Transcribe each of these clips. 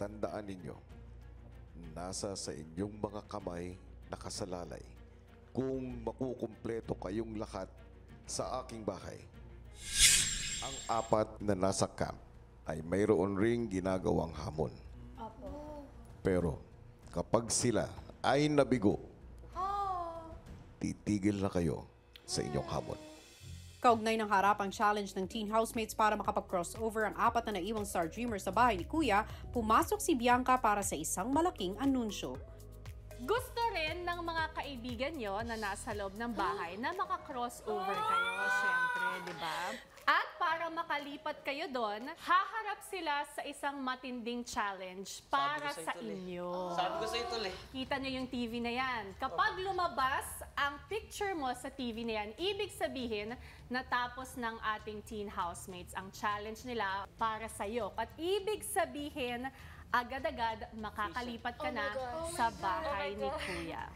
Tandaan ninyo, nasa sa inyong mga kamay nakasalalay kung makukumpleto kayong lahat sa aking bahay. Ang apat na nasa camp ay mayroon ring ginagawang hamon. Pero kapag sila ay nabigo, titigil na kayo sa inyong hamon. Kaugnay ng harapang challenge ng teen housemates para makapag-crossover ang apat na naiwang Star Dreamer sa bahay ni Kuya, pumasok si Bianca para sa isang malaking anunsyo. Gusto rin ng mga kaibigan nyo na nasa loob ng bahay na maka-crossover kayo, syempre, di ba? At para makalipat kayo doon, haharap sila sa isang matinding challenge para sa inyo. Sabi ko sa'yo, Tol, eh. Kita nyo yung TV na yan. Kapag lumabas ang picture mo sa TV na yan, ibig sabihin, natapos ng ating teen housemates ang challenge nila para sa'yo. At ibig sabihin, agad-agad makakalipat ka na sa bahay ni Kuya.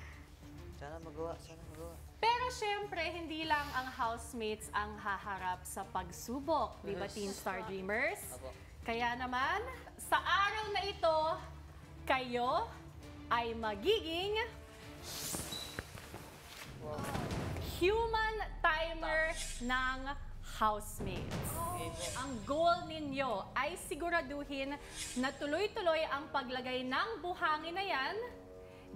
Sana magawa, sana magawa. Pero syempre, hindi lang ang housemates ang haharap sa pagsubok, di ba, Teen Star Dreamers? Apo. Kaya naman, sa araw na ito, kayo ay magiging human timer ng housemates. Ang goal ninyo ay siguraduhin na tuloy-tuloy ang paglagay ng buhangin na yan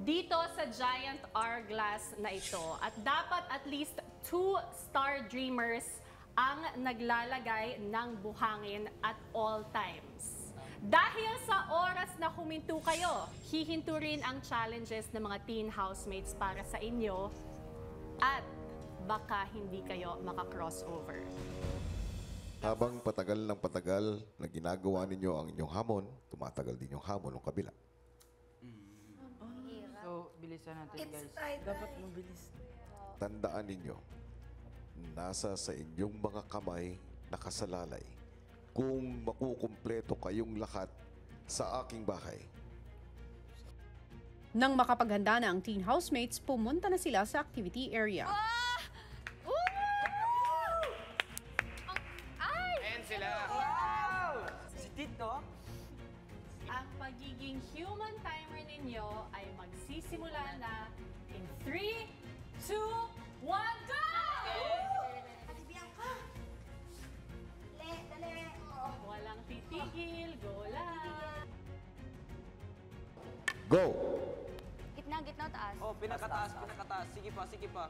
dito sa giant hourglass na ito. At dapat at least 2 Star Dreamers ang naglalagay ng buhangin at all times. Dahil sa oras na huminto kayo, hihinto rin ang challenges ng mga teen housemates para sa inyo at baka hindi kayo maka-crossover. Habang patagal ng patagal na ginagawa ninyo ang inyong hamon, tumatagal din yung hamon ng kabila. So, bilisan natin, guys. Dapat mabilis. Tandaan ninyo, nasa sa inyong mga kamay nakasalalay kung makukumpleto kayong lahat sa aking bahay. Nang makapaghanda na ang teen housemates, pumunta na sila sa activity area. Ayan sila. Wow! Si Tito? Ang pagiging human timer ninyo ay magsisimula na in 3, 2, 1, go! Ate Bianca! Dali! Walang titigil, go lang! Go! Gitna, taas. Oh, pinakataas, pinakataas. Sige pa, sige pa.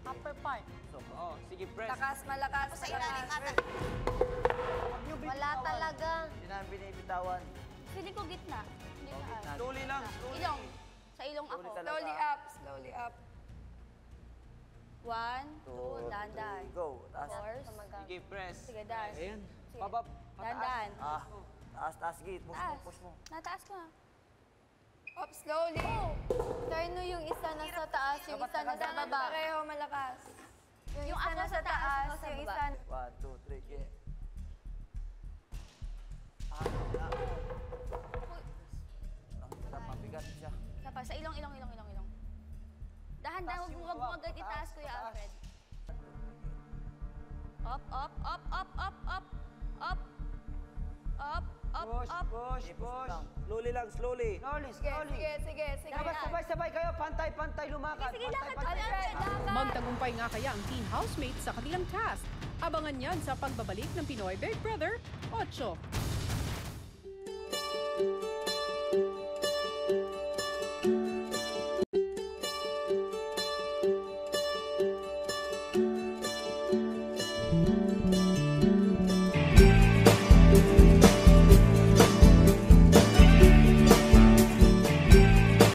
Upper part. Oh, sige, press. Malakas. Sa ilalim ata. Wala talaga. Hindi namin binibitawan. Feeling ko gitna. Hindi taas. Slowly lang, slowly. Ilong. Sa ilong ako. Slowly up. 1, 2, dahan. Go. Taas. Force. Sige, press. Sige, dash. Ayan. Sige. Pabab. Dahan. Taas, gate. Push mo. Nataas ko na. Up slowly. Tarno yung isa nasa taas, yung isa nasa baba. Pareho malakas. Yung isa nasa taas, yung isa... 1, 2, 3, get. Mabigat siya. Sa ilong. Dahan, huwag mo agad itaas, Kuya Alfred. Up. Push. Slowly lang, slowly. Sige. Sabay kayo, pantay lumakad. Sige, lakad. Alfred, lakad. Magtagumpay nga kaya ang teen housemates sa kanilang task. Abangan yan sa pagbabalik ng Pinoy Big Brother 8.